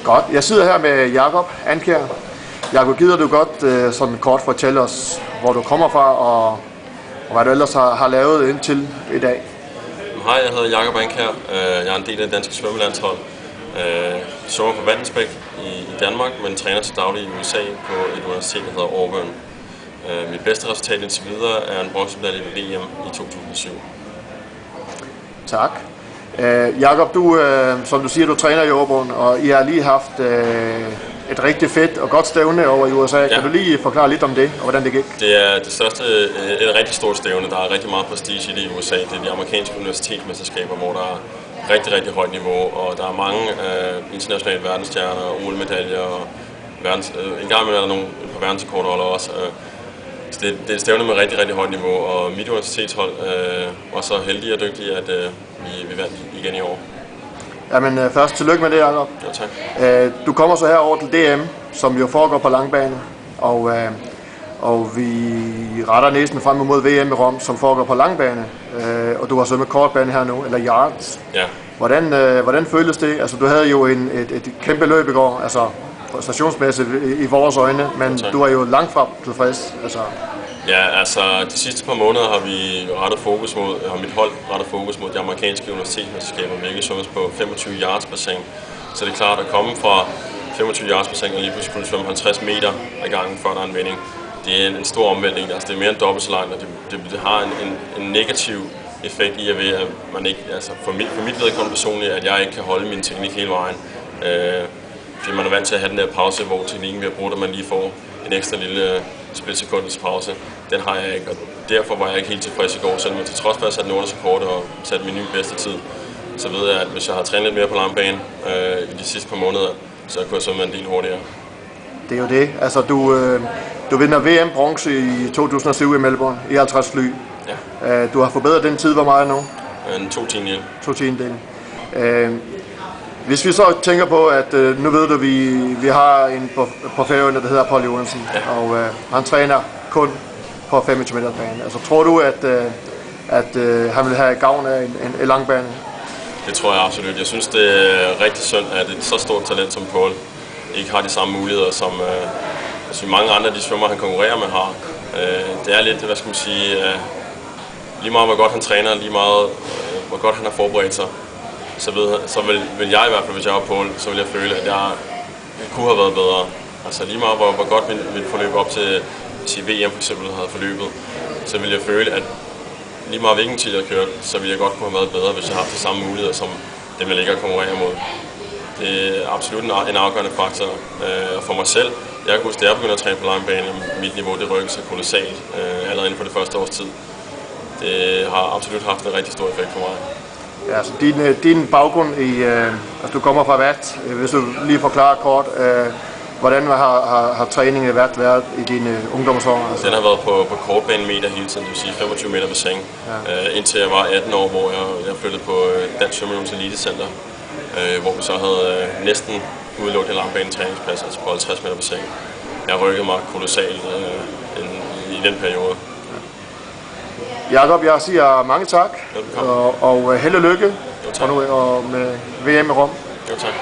Godt. Jeg sidder her med Jakob Ankjær. Jakob, gider du godt sådan kort fortælle os, hvor du kommer fra, og hvad du ellers har lavet indtil i dag? Hej, jeg hedder Jakob Ankjær. Jeg er en del af det danske svømmelandshold. Svømmer på Vallensbæk i Danmark, men træner til daglig i USA på et universitet, der hedder Auburn. Mit bedste resultat indtil videre er en bronzemedalje ved VM i 2007. Tak. Jakob, du, som du siger, du træner i Auburn, og I har lige haft et rigtig fedt og godt stævne over i USA. Ja. Kan du lige forklare lidt om det, og hvordan det gik? Det er det største, et rigtig stort stævne. Der er rigtig meget prestige i det i USA. Det er de amerikanske universitetsmesterskaber, hvor der er rigtig, rigtig højt niveau, og der er mange internationale verdensstjerner, OL-medaljer, og en gang imellem er der et par verdensrekordholder også. Så det er et stævne med rigtig, rigtig højt niveau, og mit universitetshold var så heldige og dygtige, at vi vandt igen i år. Jamen først tillykke med det, Jakob. Jo, tak. Du kommer så herover til DM, som jo foregår på langbane, og vi retter næsten frem mod VM i Rom, som foregår på langbane, og du har så med kortbane her nu, eller yards. Ja. Hvordan føles det? Altså, du havde jo et kæmpe løb i går, altså stationsmæssigt i vores øjne, men du er jo langt fra tilfreds. Ja, altså de sidste par måneder har mit hold rettet fokus mod de amerikanske universitetsmesterskaber, hvilket svømmes på 25 yards bassin. Så det er klart at komme fra 25 yards bassin og lige pludselig kunne svømme 50 meter ad gangen, før der er en vending. Det er en stor omvæltning, altså det er mere end dobbelt så langt, og det har en negativ effekt i at man ikke, altså for mit vedkommende personligt, at jeg ikke kan holde min teknik hele vejen. Fordi man er vant til at have den der pause, hvor teknikken bliver brugt, og man lige får en ekstra lille splitsekundets pause. Den har jeg ikke, og derfor var jeg ikke helt tilfreds i går. Selvom jeg til trods for at jeg satte Nordisk rekord og satte min nye bedste tid, så ved jeg, at hvis jeg har trænet lidt mere på langbane i de sidste par måneder, så kunne jeg svømme en del hurtigere. Det er jo det. Altså, du vinder VM bronze i 2007 i Melbourne i 50 fly. Ja. Du har forbedret den tid, hvor meget nu? En 2/10. 2/10. Hvis vi så tænker på, at nu ved du, vi har en på Færøerne, der hedder Paul Johansen, ja. Og han træner kun på 25 meter bane. Altså, tror du, at han vil have gavn af en langbane? Det tror jeg absolut. Jeg synes, det er rigtig synd, at et så stort talent som Paul ikke har de samme muligheder, som mange andre af de svømmer, han konkurrerer med, har. Det er lidt, hvad skal man sige, lige meget hvor godt han træner, lige meget hvor godt han har forberedt sig. Så vil jeg i hvert fald, hvis jeg var Paul, så vil jeg føle, at jeg kunne have været bedre. Altså lige meget hvor godt mit forløb op til VM for eksempel havde forløbet, så vil jeg føle, at lige meget hvilken tid jeg kørte, så ville jeg godt kunne have været bedre, hvis jeg havde de samme muligheder, som dem jeg ligger og konkurrerer mod. Det er absolut en afgørende faktor for mig selv. Jeg kan huske, da jeg begyndte at træne på langbane, mit niveau det rykkede sig kolossalt allerede inden for det første års tid. Det har absolut haft en rigtig stor effekt for mig. Ja, så din baggrund i, altså du kommer fra VAT, hvis du lige forklarer kort, hvordan har træningen været i dine ungdomsår? Altså? Den har været på kortbanemeter hele tiden, det vil sige 25 meter bassin, ja. Indtil jeg var 18 år, hvor jeg flyttede på Dansk Svømmeunions Elitecenter, hvor vi så havde næsten udelukkende langbanetræningsplads, altså på 50 meter bassin. Jeg rykkede mig kolossalt i den periode. Jakob, jeg siger mange tak, og held og lykke og med VM i Rom. Jo, tak.